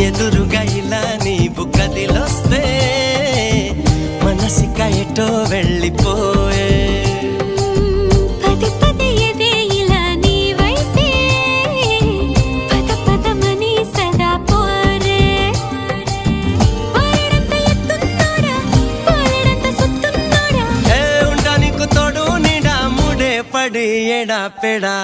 ఎదురుగా ఇలా నీవు గదిలొస్తే మనసిక ఎటో వెళ్ళిపోయే పది పది ఎదే ఇలా నీవైతే పద పదమని సదా పోరే పారడంత ఎత్తున్నోడా పారడంత సుత్తున్నోడా ఏ ఉండా నీకు తోడు నీడా ముడే పడి ఎడా పెడా